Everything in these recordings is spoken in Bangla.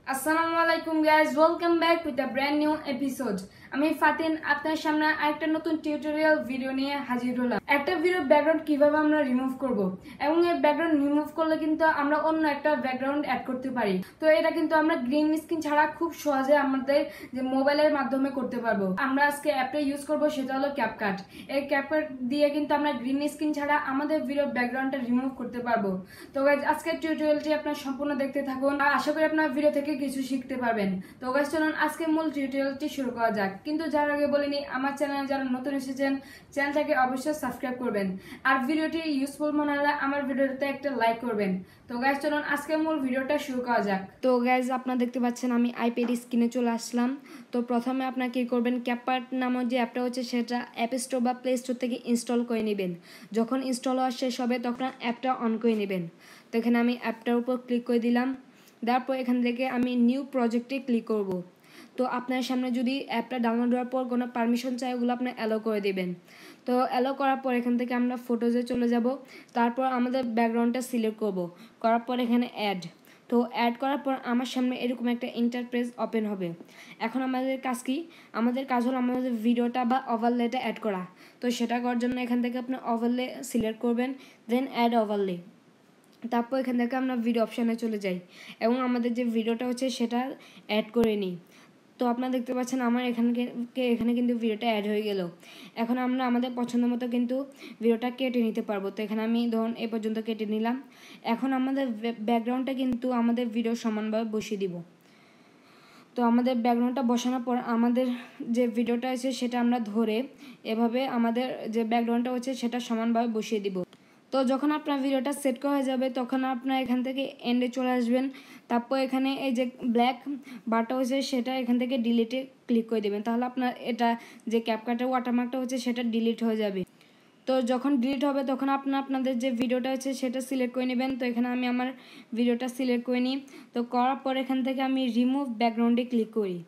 Assalamualaikum guys, welcome back with a brand new episode. আমি ফাতিন আপনার সামনে আরেকটা নতুন টিউটোরিয়াল ভিডিও নিয়ে হাজির হলাম। একটা ভিডিও ব্যাকগ্রাউন্ড কিভাবে আমরা রিমুভ করব এবং এই ব্যাকগ্রাউন্ড রিমুভ করলে কিন্তু আমরা অন্য একটা ব্যাকগ্রাউন্ড অ্যাড করতে পারি। তো এটা কিন্তু আমরা গ্রিন স্ক্রিন ছাড়া খুব সহজে আমাদের যে মোবাইলের মাধ্যমে করতে পারবো। আমরা আজকে অ্যাপটা ইউজ করব, সেটা হলো CapCut। এই CapCut দিয়ে কিন্তু আমরা গ্রিন স্ক্রিন ছাড়া আমাদের ভিডিও ব্যাকগ্রাউন্ডটা রিমুভ করতে পারবো। তো গাইজ আজকের টিউটোরিয়ালটি আপনারা সম্পূর্ণ দেখতে থাকুন আর আশা করি আপনারা ভিডিও থেকে কিছু শিখতে পারবেন। তো গাইজ চলুন আজকে মূল টিউটোরিয়ালটি শুরু করা যাক। কিন্তু যার আগে বলিনি, আমার চ্যানেলে যারা নতুন এসেছেন চ্যানেলটাকে অবশ্যই সাবস্ক্রাইব করবেন আর ভিডিওটি ইউজফুল মনে হলে আমার ভিডিওতে একটা লাইক করবেন। তো গাইজ চলুন আজকে মূল ভিডিওটা শুরু করা যাক। তো গাইজ আপনারা দেখতে পাচ্ছেন আমি আইপ্যাড স্ক্রিনে চলে আসলাম। তো প্রথমে আপনারা কি করবেন, CapCut নামক যে অ্যাপটা হচ্ছে সেটা অ্যাপ স্টোর বা প্লে স্টোর থেকে ইনস্টল করে নেবেন। যখন ইনস্টল হওয়া শেষ হবে তখন অ্যাপটা অন করে নেবেন। তো এখানে আমি অ্যাপটার উপর ক্লিক করে দিলাম। তারপর এখান থেকে আমি নিউ প্রজেক্টে ক্লিক করব। তো আপনার সামনে যদি অ্যাপটা ডাউনলোড হওয়ার পর কোনো পারমিশন চাই ওগুলো আপনি অ্যালো করে দেবেন। তো অ্যালো করার পর এখান থেকে আমরা ফটোজে চলে যাব। তারপর আমাদের ব্যাকগ্রাউন্ডটা সিলেক্ট করব, করার পর এখানে অ্যাড। তো অ্যাড করার পর আমার সামনে এরকম একটা ইন্টারফেস ওপেন হবে। এখন আমাদের কাজ কি, আমাদের কাজ হলো আমাদের ভিডিওটা বা ওভারলেটা অ্যাড করা। তো সেটা করার জন্য এখান থেকে আপনি ওভারলে সিলেক্ট করবেন, দেন অ্যাড ওভারলে। তারপর এখান থেকে আমরা ভিডিও অপশানে চলে যাই এবং আমাদের যে ভিডিওটা হচ্ছে সেটা অ্যাড করে নিই। তো আপনারা দেখতে পাচ্ছেন আমার এখানে কিন্তু ভিডিওটা অ্যাড হয়ে গেল। এখন আমরা আমাদের পছন্দ মতো কিন্তু ভিডিওটা কেটে নিতে পারবো। তো এখানে আমি ধরুন এই পর্যন্ত কেটে নিলাম। এখন আমাদের ব্যাকগ্রাউন্ডটা কিন্তু আমাদের ভিডিও সমানভাবে বসিয়ে দিব। তো আমাদের ব্যাকগ্রাউন্ডটা বসানোর পর আমাদের যে ভিডিওটা আছে সেটা আমরা ধরে এভাবে আমাদের যে ব্যাকগ্রাউন্ডটা হচ্ছে সেটা সমানভাবে বসিয়ে দিব। তো যখন আপনার ভিডিওটা সেট করা হয়ে যাবে তখন আপনার এখান থেকে এন্ডে চলে আসবেন। তারপর এখানে এই যে ব্ল্যাক বারটা হচ্ছে সেটা এখান থেকে ডিলিটে ক্লিক করে দেবেন, তাহলে আপনার এটা যে CapCutের ওয়াটারমার্কটা হচ্ছে সেটা ডিলিট হয়ে যাবে। তো যখন ডিলিট হবে তখন আপনাদের যে ভিডিওটা আছে সেটা সিলেক্ট করে নেবেন। তো এখানে আমি আমার ভিডিওটা সিলেক্ট করে নিই। তো করার পর এখান থেকে আমি রিমুভ ব্যাকগ্রাউন্ডে ক্লিক করি।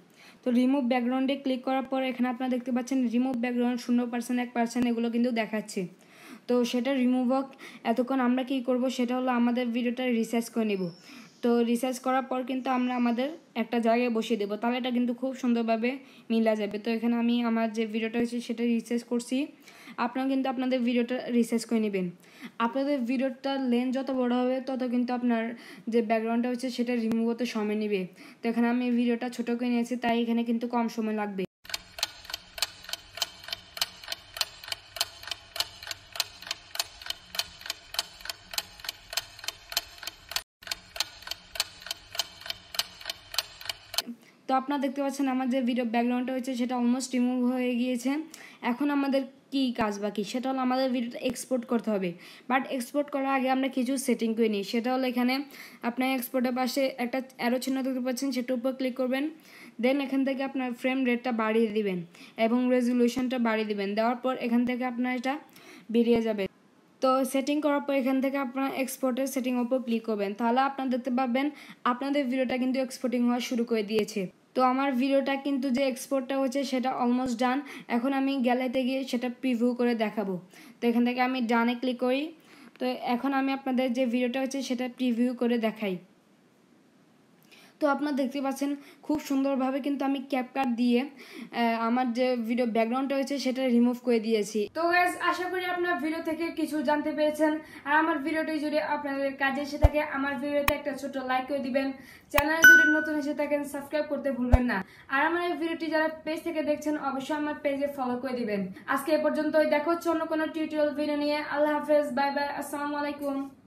তো রিমুভ ব্যাকগ্রাউন্ডে ক্লিক করার পর এখানে আপনারা দেখতে পাচ্ছেন রিমুভ ব্যাকগ্রাউন্ড 0%, 1% এগুলো কিন্তু দেখাচ্ছে। তো সেটা রিমুভ হোক, এতক্ষণ আমরা কী করব সেটা হলো আমাদের ভিডিওটা রিসার্চ করে নেব। তো রিসার্চ করার পর কিন্তু আমরা আমাদের একটা জায়গায় বসিয়ে দেবো, তাহলে এটা কিন্তু খুব সুন্দরভাবে মিলা যাবে। তো এখানে আমি আমার যে ভিডিওটা হচ্ছে সেটা রিসার্চ করছি। আপনারা কিন্তু আপনাদের ভিডিওটা রিসার্চ করে নেবেন। আপনাদের ভিডিওটার লেন্থ যত বড় হবে তত কিন্তু আপনার যে ব্যাকগ্রাউন্ডটা হচ্ছে সেটা রিমুভ হতে সময় নেবে। তো এখানে আমি ভিডিওটা ছোটো করে নিয়েছি, তাই এখানে কিন্তু কম সময় লাগবে। তো আপনারা দেখতে পাচ্ছেন আমার যে ভিডিও ব্যাকগ্রাউন্ডটা হচ্ছে সেটা অলমোস্ট রিমুভ হয়ে গিয়েছে। এখন আমাদের কি কাজ বাকি, সেটা হলো আমাদের ভিডিওটা এক্সপোর্ট করতে হবে। বাট এক্সপোর্ট করার আগে আমরা কিছু সেটিং করে নিই। সেটা হলো এখানে আপনার এক্সপোর্টের পাশে একটা অ্যারো চিহ্ন দেখতে পাচ্ছেন, সেটার উপর ক্লিক করবেন। দেন এখান থেকে আপনার ফ্রেম রেটটা বাড়িয়ে দিবেন এবং রেজলিউশনটা বাড়িয়ে দিবেন। দেওয়ার পর এখান থেকে আপনার এটা বেরিয়ে যাবে। তো সেটিং করার পর এখান থেকে আপনারা এক্সপোর্টের সেটিং ওপর ক্লিক করবেন, তাহলে আপনারা দেখতে পাবেন আপনাদের ভিডিওটা কিন্তু এক্সপোর্টিং হওয়া শুরু করে দিয়েছে। তো আমার ভিডিওটা কিন্তু যে এক্সপোর্টটা হচ্ছে সেটা অলমোস্ট ডান। এখন আমি গ্যালারিতে গিয়ে সেটা প্রিভিউ করে দেখাবো। তো এখান থেকে আমি ডানে ক্লিক করি। তো এখন আমি আপনাদের যে ভিডিওটা হচ্ছে সেটা প্রিভিউ করে দেখাই। তো আপনারা দেখতে পাচ্ছেন খুব সুন্দরভাবে কিন্তু আমি CapCut দিয়ে আমার যে ভিডিও ব্যাকগ্রাউন্ডটা হয়েছে সেটা রিমুভ করে দিয়েছি। তো গাইস আশা করি আপনার ভিডিও থেকে কিছু জানতে পেরেছেন। আর আমার ভিডিওটি যদি আপনাদের কাজে এসে থাকে আমার ভিডিওতে একটা ছোট লাইক করে দিবেন। চ্যানেলে যদি নতুন এসে থাকেন সাবস্ক্রাইব করতে ভুলবেন না। আর আমার এই ভিডিওটি যারা পেজ থেকে দেখছেন অবশ্যই আমার পেজে ফলো করে দিবেন। আজকে এ পর্যন্তই, দেখা হচ্ছে অন্য কোনো টিউটোরিয়াল ভিডিও নিয়ে। আল্লাহ হাফেজ, বাই বাই, আসসালামু আলাইকুম।